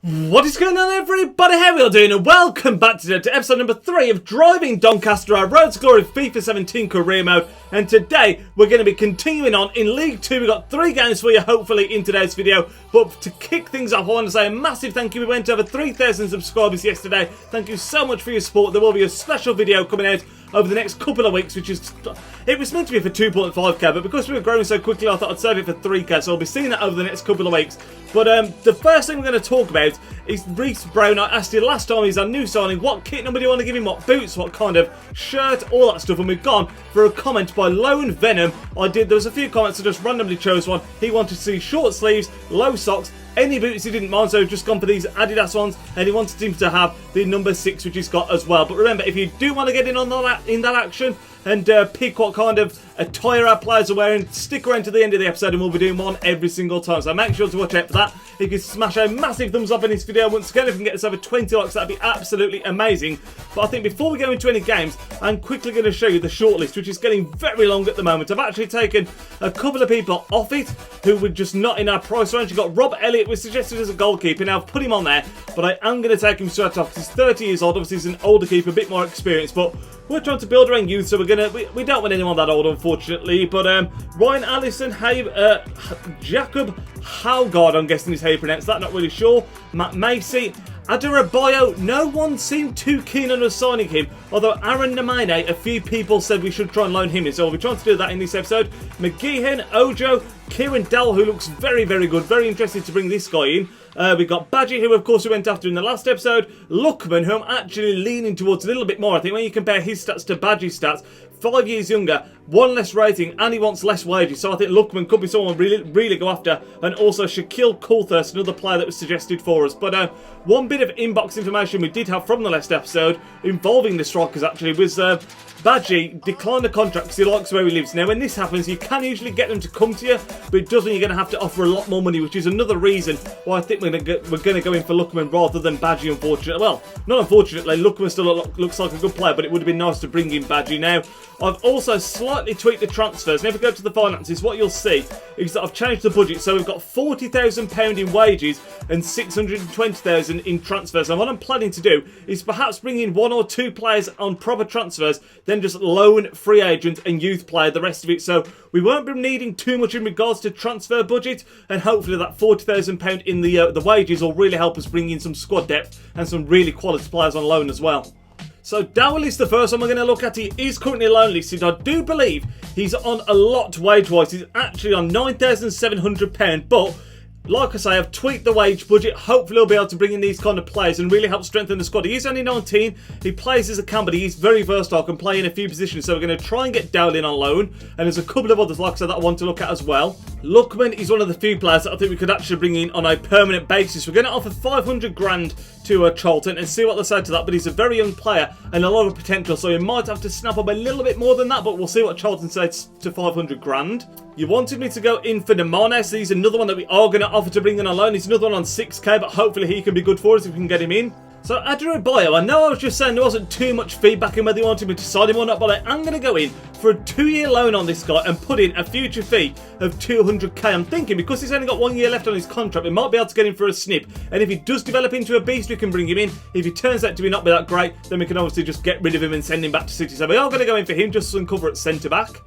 What is going on, everybody? How are you all doing? And welcome back to episode number 3 of Driving Doncaster, our Road to Glory FIFA 17 career mode. And today we're going to be continuing on in League 2. We've got 3 games for you, hopefully, in today's video. But to kick things off, I want to say a massive thank you. We went over 3,000 subscribers yesterday. Thank you so much for your support. There will be a special video coming out over the next couple of weeks, which is, it was meant to be for 2.5k, but because we were growing so quickly, I thought I'd save it for 3k, so I'll be seeing that over the next couple of weeks. But the first thing we're going to talk about is Reece Brown. I asked you last time, he's our new signing, what kit number do you want to give him, what boots, what kind of shirt, all that stuff, and we've gone for a comment by Lone Venom. There was a few comments, I just randomly chose one. He wanted to see short sleeves, low socks, any boots he didn't mind, so we've just gone for these Adidas ones, and he wanted him to have the number 6, which he's got as well. But remember, if you do want to get in on that action and pick what kind of attire our players are wearing, stick around to the end of the episode and we'll be doing one every single time, so make sure to watch out for that. If you can smash a massive thumbs up in this video, once again, if we can get us over 20 likes, that'd be absolutely amazing. But I think before we go into any games, I'm quickly going to show you the shortlist, which is getting very long at the moment. I've actually taken a couple of people off it who were just not in our price range. You've got Rob Elliott, was suggested as a goalkeeper. Now I've put him on there, but I am going to take him straight off because he's 30 years old. Obviously he's an older keeper, a bit more experienced, but we're trying to build around youth, so we don't want anyone that old, unfortunately. But Ryan Allison, Jacob Halgard, I'm guessing is how you pronounce that, not really sure. Matt Macy, Adarabayo, no one seemed too keen on us signing him, although Aaron Namane, a few people said we should try and loan him in, so we'll be trying to do that in this episode. McGeehan, Ojo, Kieran Dell, who looks very, very good, very interested to bring this guy in. We've got Badgie, who of course we went after in the last episode. Luckman, who I'm actually leaning towards a little bit more. I think when you compare his stats to Badgie's stats, 5 years younger, 1 less rating, and he wants less wages. So I think Luckman could be someone really go after. And also Shaquille Coulthurst, another player that was suggested for us. But one bit of inbox information we did have from the last episode involving the strikers actually was Badgie declined the contract because he likes where he lives. Now when this happens, you can usually get them to come to you, but it does mean you're going to have to offer a lot more money, which is another reason why I think we're going to go in for Luckman rather than Badgie, unfortunately. Well, not unfortunately, Luckman still looks like a good player, but it would have been nice to bring in Badgie. Now, I've also slightly tweaked the transfers. Now if we go to the finances, what you'll see is that I've changed the budget. So we've got £40,000 in wages and £620,000 in transfers. And what I'm planning to do is perhaps bring in 1 or 2 players on proper transfers, then just loan, free agent and youth player the rest of it. So we won't be needing too much in regards to transfer budget, and hopefully that £40,000 in the wages will really help us bring in some squad depth and some really quality players on loan as well. So Dowell is the first one we're going to look at. He is currently loan listed. I do believe he's on a lot wage-wise. He's actually on £9,700, but like I say, I've tweaked the wage budget. Hopefully he'll be able to bring in these kind of players and really help strengthen the squad. He is only 19. He plays as a cam, but he's very versatile, can play in a few positions. So we're going to try and get Dowell in on loan. And there's a couple of others, like I said, that I want to look at as well. Luckman is one of the few players that I think we could actually bring in on a permanent basis. We're going to offer 500 grand to Charlton and see what they say to that. But he's a very young player and a lot of potential, so he might have to snap up a little bit more than that. But we'll see what Charlton says to 500 grand. You wanted me to go in for Namane, so he's another one that we are going to offer to bring in on loan. He's another one on 6k, but hopefully he can be good for us if we can get him in. So Adarabayo, I know I was just saying there wasn't too much feedback in whether you wanted me to sign him or not, but I am going to go in for a 2-year loan on this guy and put in a future fee of 200k. I'm thinking because he's only got 1 year left on his contract, we might be able to get him for a snip. And if he does develop into a beast, we can bring him in. If he turns out to be not be that great, then we can obviously just get rid of him and send him back to City. So we are going to go in for him just to cover at centre-back.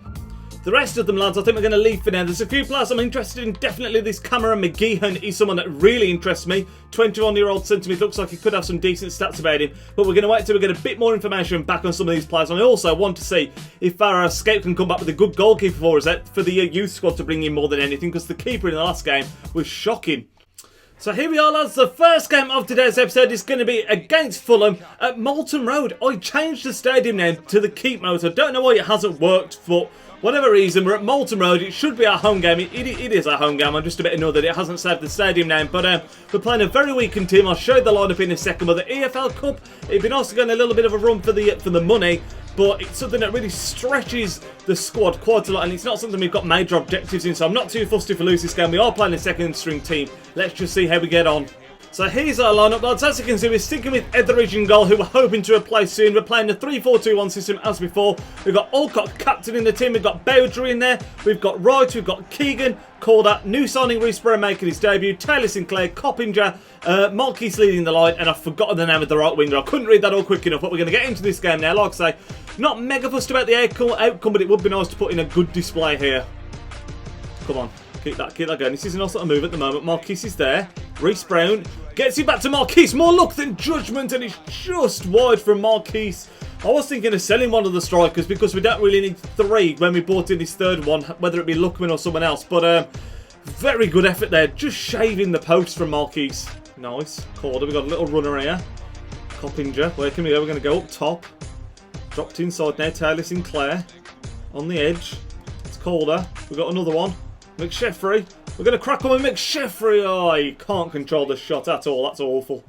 The rest of them, lads, I think we're going to leave for now. There's a few players I'm interested in. Definitely this Cameron McGeehan is someone that really interests me. 21-year-old centre-mid, looks like he could have some decent stats about him. But we're going to wait till we get a bit more information back on some of these players. And I also want to see if our escape can come back with a good goalkeeper for us, for the youth squad to bring in more than anything, because the keeper in the last game was shocking. So here we are, lads. The first game of today's episode is going to be against Fulham at Moulton Road. I changed the stadium name to the Keep mode. I don't know why it hasn't worked, but whatever reason, we're at Moulton Road. It should be our home game. It is our home game. I'm just a bit annoyed that it hasn't saved the stadium name. But we're playing a very weakened team. I'll show you the lineup in a second. But the EFL Cup, it'd be nice to go on a little bit of a run for the money. But it's something that really stretches the squad quite a lot. And it's not something we've got major objectives in. So I'm not too fussed if we lose this game. We are playing a second string team. Let's just see how we get on. So here's our lineup, lads. As you can see, we're sticking with Etheridge in goal, who we're hoping to replace soon. We're playing the 3-4-2-1 system as before. We've got Alcott captain in the team. We've got Bowdry in there. We've got Wright. We've got Keegan. Calder, new signing Reece Brown making his debut, Taylor Sinclair, Coppinger, Marquise leading the line, and I've forgotten the name of the right winger. I couldn't read that all quick enough, but we're going to get into this game now. Like I say, not mega fussed about the outcome, but it would be nice to put in a good display here. Come on, keep that going. This is a nice little move at the moment. Marquise is there. Reece Brown gets it back to Marquise. More luck than judgment, and it's just wide from Marquise. I was thinking of selling one of the strikers because we don't really need 3 when we bought in this third one, whether it be Luckman or someone else. But very good effort there, just shaving the post from Marquise. Nice. Calder, we've got a little runner here. Coppinger, where can we go? We're going to go up top. Dropped inside now, Taylor Sinclair. On the edge. It's Calder. We've got another one. McSheffrey. We're going to crack on with McSheffrey. Oh, he can't control the shot at all. That's awful.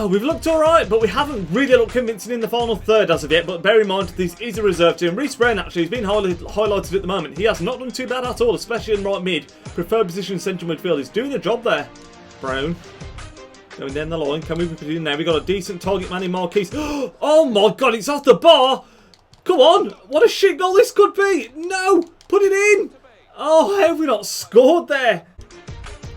We've looked alright, but we haven't really looked convincing in the final third as of yet. But bear in mind, this is a reserve team. Reece Brown actually has been highlighted at the moment. He has not done too bad at all, especially in right mid. Preferred position central midfield. He's doing a job there. Brown. Going down the line. Can we put it in there? We've got a decent target man in Marquise. Oh my god, it's off the bar! Come on! What a shit goal this could be! No! Put it in! Oh, how have we not scored there?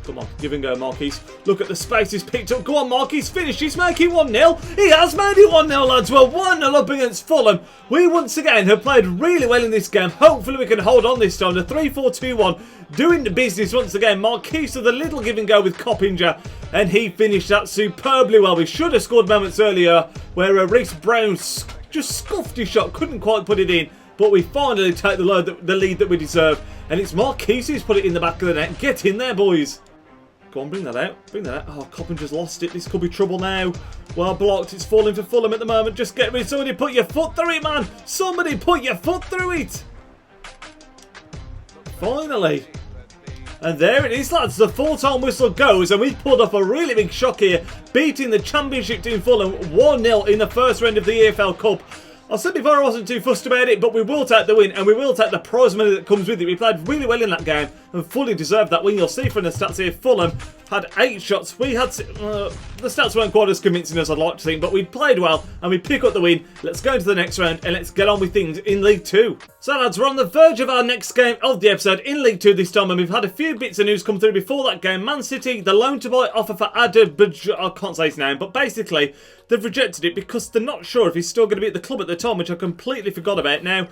Come on, give and go, Marquise. Look at the space he's picked up. Go on, Marquise, finish. He's making 1-0. He has made it 1-0, lads. Well, 1-0 up against Fulham. We once again have played really well in this game. Hopefully we can hold on this time. The 3-4-2-1 doing the business once again. Marquise with a little give and go with Coppinger. And he finished that superbly well. We should have scored moments earlier where Reece Brown just scuffed his shot. Couldn't quite put it in. But we finally take the lead that we deserve. And it's Marquise who's put it in the back of the net. Get in there, boys. Go on, bring that out. Bring that out. Oh, Coppinger's lost it. This could be trouble now. Well blocked. It's falling for Fulham at the moment. Just get me. Somebody put your foot through it, man. Somebody put your foot through it. Finally. And there it is, lads. The full-time whistle goes, and we've pulled off a really big shock here, beating the Championship team Fulham 1-0 in the first round of the EFL Cup. I said before I wasn't too fussed about it, but we will take the win, and we will take the prize money that comes with it. We played really well in that game and fully deserved that win. You'll see from the stats here, Fulham had 8 shots. We had the stats weren't quite as convincing as I'd like to think, but we played well and we pick up the win. Let's go into the next round and let's get on with things in League 2. So lads, we're on the verge of our next game of the episode in League 2 this time, and we've had a few bits of news come through before that game. Man City, the loan to buy offer for Adebaj, I can't say his name, but basically they've rejected it because they're not sure if he's still going to be at the club at the time, which I completely forgot about. Now,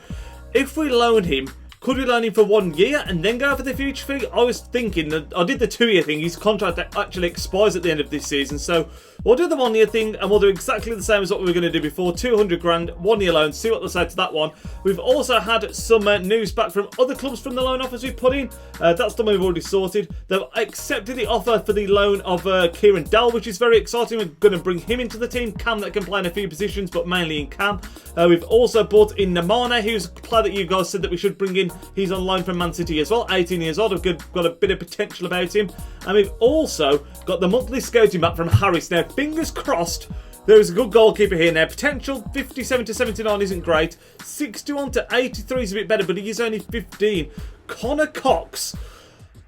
if we loan him, could we loan him for 1 year and then go for the future fee? I was thinking that I did the 2-year thing. His contract actually expires at the end of this season. So we'll do the 1 year thing and we'll do exactly the same as what we were going to do before. 200 grand, 1 year loan. See what they say to that one. We've also had some news back from other clubs from the loan offers we put in. That's the one we've already sorted. They've accepted the offer for the loan of Kieran Dell, which is very exciting. We're going to bring him into the team. Cam that can play in a few positions, but mainly in Cam. We've also brought in Namane, who's a player that you guys said that we should bring in. He's on loan from Man City as well, 18 years old. I've got a bit of potential about him. And we've also got the monthly scouting back from Harris. Now, fingers crossed, there is a good goalkeeper here now. Potential 57 to 79 isn't great. 61 to 83 is a bit better, but he is only 15. Connor Cox,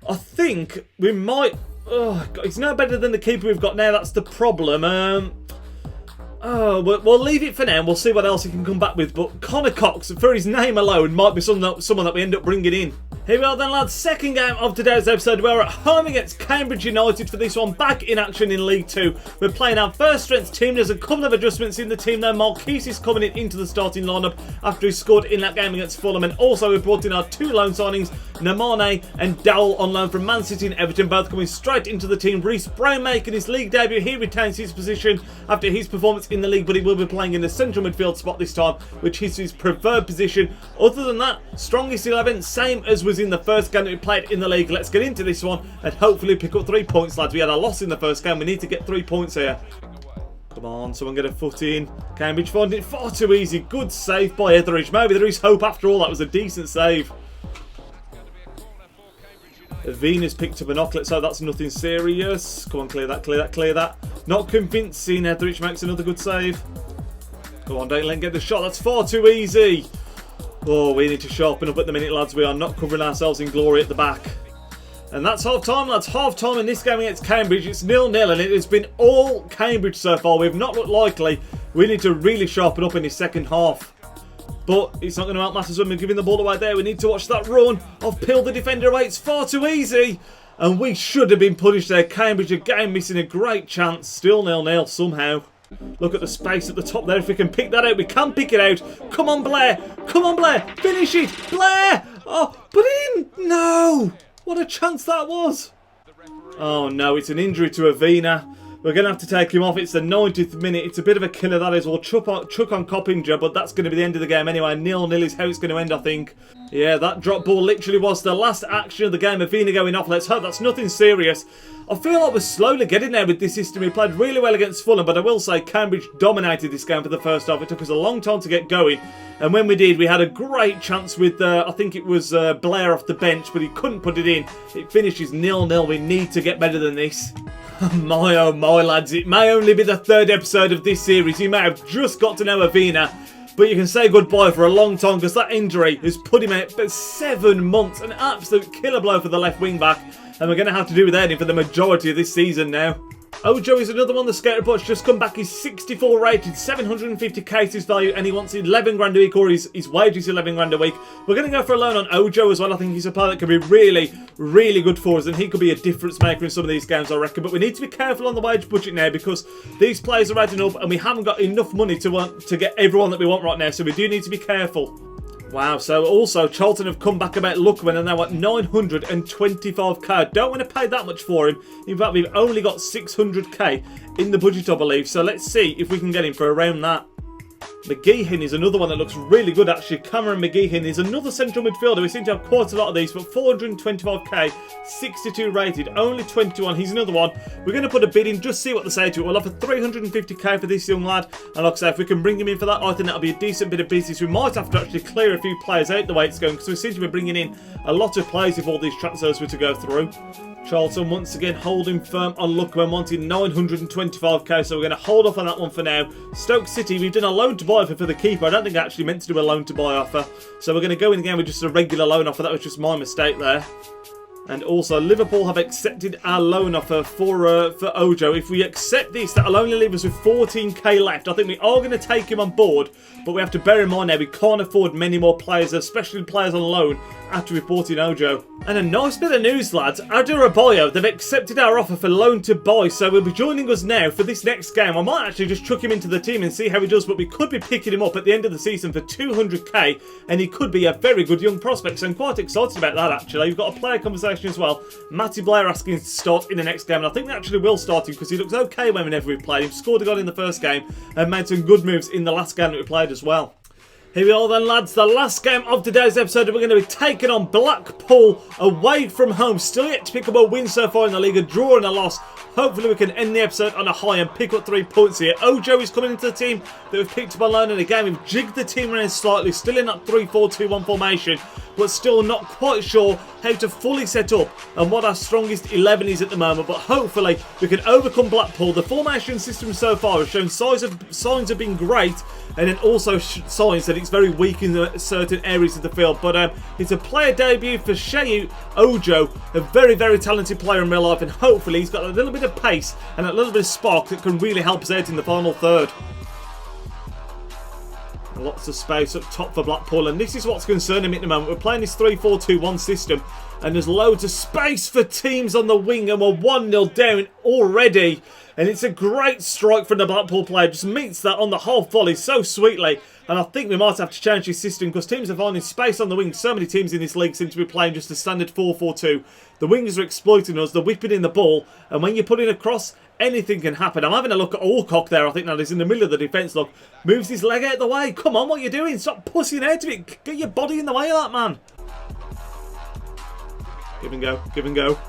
I think we might... Oh, God, he's no better than the keeper we've got now. That's the problem. We'll leave it for now and we'll see what else he can come back with. But Connor Cox, for his name alone, might be someone that we end up bringing in. Here we are then, lads. Second game of today's episode. We're at home against Cambridge United for this one. Back in action in League 2. We're playing our first strength team. There's a couple of adjustments in the team there. Marquise is coming into the starting lineup after he scored in that game against Fulham. And also we've brought in our 2 loan signings, Namane and Dowell on loan from Man City and Everton, both coming straight into the team. Reece Brown making his league debut. He retains his position after his performance in the league, but he will be playing in the central midfield spot this time, which is his preferred position. Other than that, strongest 11, same as was in the first game that we played in the league. Let's get into this one and hopefully pick up 3 points, lads. We had a loss in the first game. We need to get 3 points here. Come on, someone get a foot in. Cambridge finding it far too easy. Good save by Etheridge. Maybe there is hope after all. That was a decent save. Venus picked up a knocklet, so that's nothing serious. Come on, clear that, clear that, clear that. Not convincing. Etheridge makes another good save. Come on, don't let him get the shot. That's far too easy. Oh, we need to sharpen up at the minute, lads. We are not covering ourselves in glory at the back. And that's half-time, lads. Half-time in this game against Cambridge. It's 0-0, and it has been all Cambridge so far. We've not looked likely. We need to really sharpen up in this second half. But it's not going to help matters when we're giving the ball away there. We need to watch that run of Peel the defender away. It's far too easy. And we should have been punished there. Cambridge again missing a great chance. Still 0-0 somehow. Look at the space at the top there. If we can pick that out, we can pick it out. Come on, Blair. Come on, Blair. Finish it. Blair. Oh, put it in. No. What a chance that was. Oh, no. It's an injury to Avina. We're going to have to take him off. It's the 90th minute. It's a bit of a killer, that is. We'll chuck on Coppinger, but that's going to be the end of the game anyway. 0-0 is how it's going to end, I think. Yeah, that drop ball literally was the last action of the game. Avina going off. Let's hope that's nothing serious. I feel like we're slowly getting there with this system. We played really well against Fulham, but I will say Cambridge dominated this game for the first half. It took us a long time to get going. And when we did, we had a great chance with, I think it was Blair off the bench, but he couldn't put it in. It finishes 0-0. We need to get better than this. My oh my lads, it may only be the third episode of this series. You may have just got to know Avina, but you can say goodbye for a long time because that injury has put him out for 7 months. An absolute killer blow for the left wing back, and we're going to have to do without him for the majority of this season now. Ojo is another one. The skater bot's just come back. He's 64 rated, 750 cases value, and he wants 11 grand a week, or his wage is 11 grand a week. We're going to go for a loan on Ojo as well. I think he's a player that could be really, really good for us, and he could be a difference maker in some of these games, I reckon. But we need to be careful on the wage budget now because these players are adding up, and we haven't got enough money to get everyone that we want right now. So we do need to be careful. Wow, so also Charlton have come back about Lookman and now at 925k. I don't want to pay that much for him. In fact, we've only got 600k in the budget, I believe. So let's see if we can get him for around that. McGeehan is another one that looks really good, actually. Cameron McGeehan is another central midfielder. We seem to have quite a lot of these, but 425k, 62 rated, only 21. He's another one. We're going to put a bid in, just see what they say to it. We'll offer 350k for this young lad. And like I say, if we can bring him in for that, I think that'll be a decent bit of business. We might have to actually clear a few players out the way it's going, because we seem to be bringing in a lot of players if all these transfers were to go through. Charlton once again holding firm on Lookman, wanting 925k, so we're going to hold off on that one for now. Stoke City, we've done a loan to buy offer for the keeper. I don't think I actually meant to do a loan to buy offer, so we're going to go in again with just a regular loan offer. That was just my mistake there. And also, Liverpool have accepted our loan offer for Ojo. If we accept this, that'll only leave us with 14k left. I think we are going to take him on board, but we have to bear in mind now we can't afford many more players, especially players on loan, after we brought in Ojo. And a nice bit of news, lads. Adebayo, they've accepted our offer for loan to buy, so he'll be joining us now for this next game. I might actually just chuck him into the team and see how he does, but we could be picking him up at the end of the season for 200k, and he could be a very good young prospect, so I'm quite excited about that, actually. We've got a player conversation as well. Matty Blair asking him to start in the next game, and I think they actually will start him because he looks okay whenever we played him. Scored a goal in the first game and made some good moves in the last game that we played as well. Here we are then, lads, the last game of today's episode. We're going to be taking on Blackpool away from home. Still yet to pick up a win so far in the league, a draw and a loss. Hopefully we can end the episode on a high and pick up 3 points here. Ojo is coming into the team that we've picked up on loan, and again we've jigged the team around slightly, still in that 3-4-2-1 formation, but still not quite sure how to fully set up and what our strongest 11 is at the moment. But hopefully we can overcome Blackpool. The formation system so far has shown signs of being great, and then also signs that it's very weak in certain areas of the field. But it's a player debut for Sheyu Ojo, a very, very talented player in real life, and hopefully he's got a little bit of pace and a little bit of spark that can really help us out in the final third. Lots of space up top for Blackpool, and this is what's concerning me at the moment. We're playing this 3-4-2-1 system, and there's loads of space for teams on the wing, and we're 1-0 down already. And it's a great strike from the Blackpool player. Just meets that on the half volley so sweetly. And I think we might have to change this system because teams are finding space on the wing. So many teams in this league seem to be playing just a standard 4-4-2. The wingers are exploiting us. They're whipping in the ball. And when you put in a cross, anything can happen. I'm having a look at Alcock there. I think now he's in the middle of the defence. Look, moves his leg out of the way. Come on, what are you doing? Stop pussing out of it. Get your body in the way of that, man. Give and go. Give and go.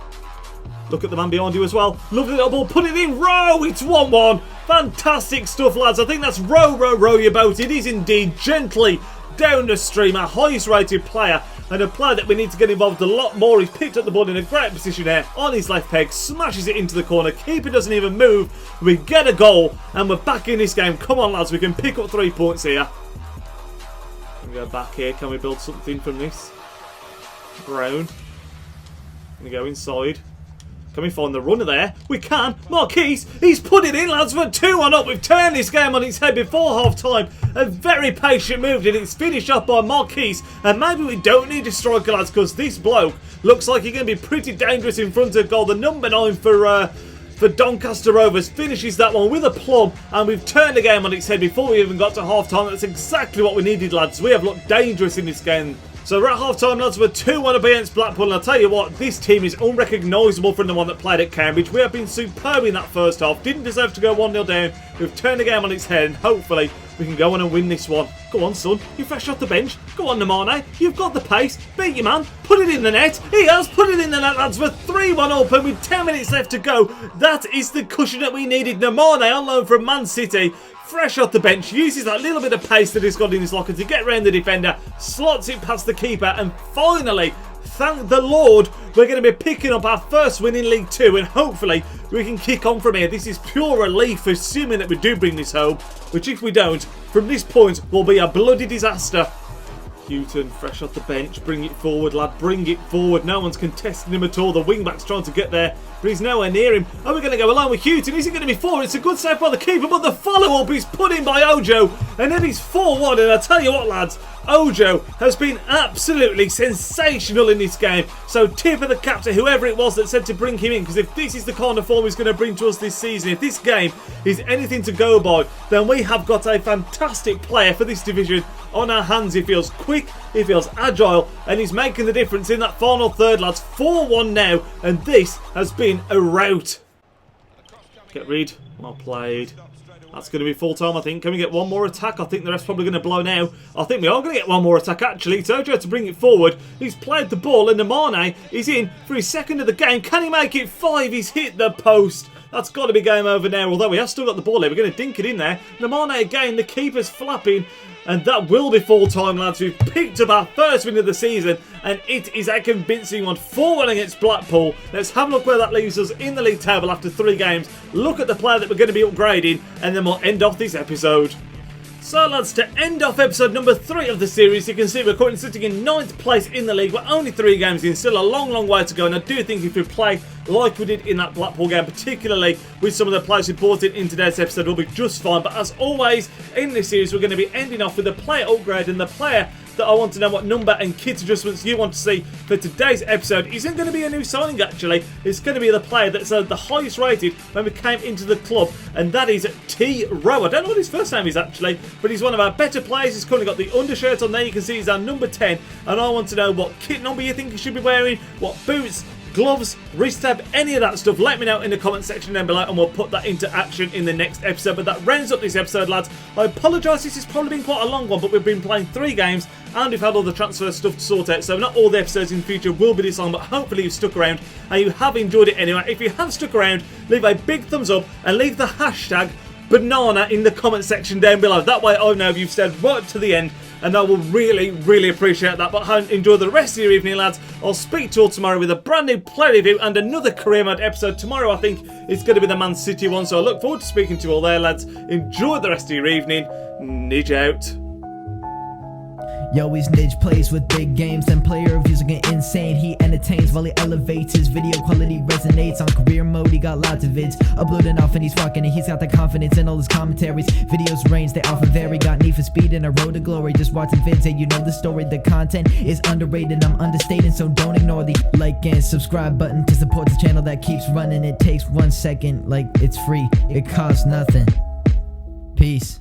Look at the man behind you as well. Lovely little ball. Put it in. Row. It's 1-1. Fantastic stuff, lads. I think that's row, row, row your boat. It is indeed gently down the stream. Our highest rated player, and a player that we need to get involved a lot more. He's picked up the ball in a great position here on his left peg. Smashes it into the corner. Keeper doesn't even move. We get a goal and we're back in this game. Come on, lads. We can pick up 3 points here. We go back here. Can we build something from this? Brown. We go inside. Can we find the runner there? We can. Marquise, he's put it in, lads. We're 2-1 up. We've turned this game on its head before half-time. A very patient move, and it's finished up by Marquise. And maybe we don't need a striker, lads, because this bloke looks like he's going to be pretty dangerous in front of goal. The number 9 for Doncaster Rovers finishes that one with a plum, and we've turned the game on its head before we even got to half-time. That's exactly what we needed, lads. We have looked dangerous in this game. So we're at half-time, lads. We're 2-1 up against Blackpool, and I'll tell you what, this team is unrecognisable from the one that played at Cambridge. We have been superb in that first half. Didn't deserve to go 1-0 down. We've turned the game on its head, and hopefully we can go on and win this one. Go on, son. You're fresh off the bench. Go on, Nemane. You've got the pace. Beat your man. Put it in the net. He has put it in the net, lads. We're 3-1 up, and with 10 minutes left to go, that is the cushion that we needed. Nemane on loan from Man City. Fresh off the bench, uses that little bit of pace that he's got in his locker to get around the defender, slots it past the keeper, and finally, thank the Lord, we're going to be picking up our first win in League 2, and hopefully we can kick on from here. This is pure relief, assuming that we do bring this home, which if we don't, from this point, will be a bloody disaster. Houghton, fresh off the bench, bring it forward, lad, bring it forward. No one's contesting him at all. The wing-back's trying to get there, but he's nowhere near him. Are we going to go along with Houghton? Is he going to be forward? It's a good save by the keeper, but the follow-up is put in by Ojo, and then he's 4-1, and I tell you what, lads, Ojo has been absolutely sensational in this game. So tip of the cap to whoever it was that said to bring him in, because if this is the kind of form he's going to bring to us this season, if this game is anything to go by, then we have got a fantastic player for this division on our hands. He feels quick, he feels agile, and he's making the difference in that final third, lads. 4-1 now, and this has been a rout. Get rid. Well played. That's going to be full time, I think. Can we get one more attack? I think the rest's probably going to blow now. I think we are going to get one more attack, actually. It's Ojo to bring it forward. He's played the ball, and Nemane is in for his second of the game. Can he make it 5? He's hit the post. That's got to be game over now, although we have still got the ball here. We're going to dink it in there. Nemane again, the keeper's flapping. And that will be full time, lads. We've picked up our first win of the season, and it is a convincing one. 4-1 against Blackpool. Let's have a look where that leaves us in the league table after 3 games. Look at the player that we're going to be upgrading, and then we'll end off this episode. So, lads, to end off episode number 3 of the series, you can see we're currently sitting in 9th place in the league. We're only 3 games in, still a long, long way to go. And I do think if we play like we did in that Blackpool game, particularly with some of the players who brought in today's episode, we'll be just fine. But as always, in this series, we're going to be ending off with a player upgrade, and the player that I want to know what number and kit adjustments you want to see for today's episode isn't going to be a new signing, actually. It's going to be the player that's the highest rated when we came into the club, and that is T. Rowe. I don't know what his first name is, actually, but he's one of our better players. He's currently got the undershirt on there. You can see he's our number 10, and I want to know what kit number you think he should be wearing, what boots, gloves, wrist tab, any of that stuff. Let me know in the comment section down below, and we'll put that into action in the next episode. But that rounds up this episode, lads. I apologise, this has probably been quite a long one, but we've been playing 3 games and we've had all the transfer stuff to sort out, so not all the episodes in the future will be this long, but hopefully you've stuck around and you have enjoyed it anyway. If you have stuck around, leave a big thumbs up and leave the hashtag banana in the comment section down below. That way I know you've stayed right to the end, and I will really, really appreciate that. But enjoy the rest of your evening, lads. I'll speak to you all tomorrow with a brand new player review and another career mode episode. Tomorrow, I think, it's going to be the Man City one, so I look forward to speaking to you all there, lads. Enjoy the rest of your evening. Nidge out. Yo, he's Nidge, plays with big games, and player reviews are getting insane. He entertains while he elevates, his video quality resonates. On career mode, he got lots of vids uploading off, and he's rocking it. He's got the confidence in all his commentaries. Videos range, they often vary. Got need for speed and a road to glory. Just watching vids, hey, you know the story. The content is underrated, I'm understated, so don't ignore the like and subscribe button to support the channel that keeps running. It takes 1 second, like it's free, it costs nothing. Peace.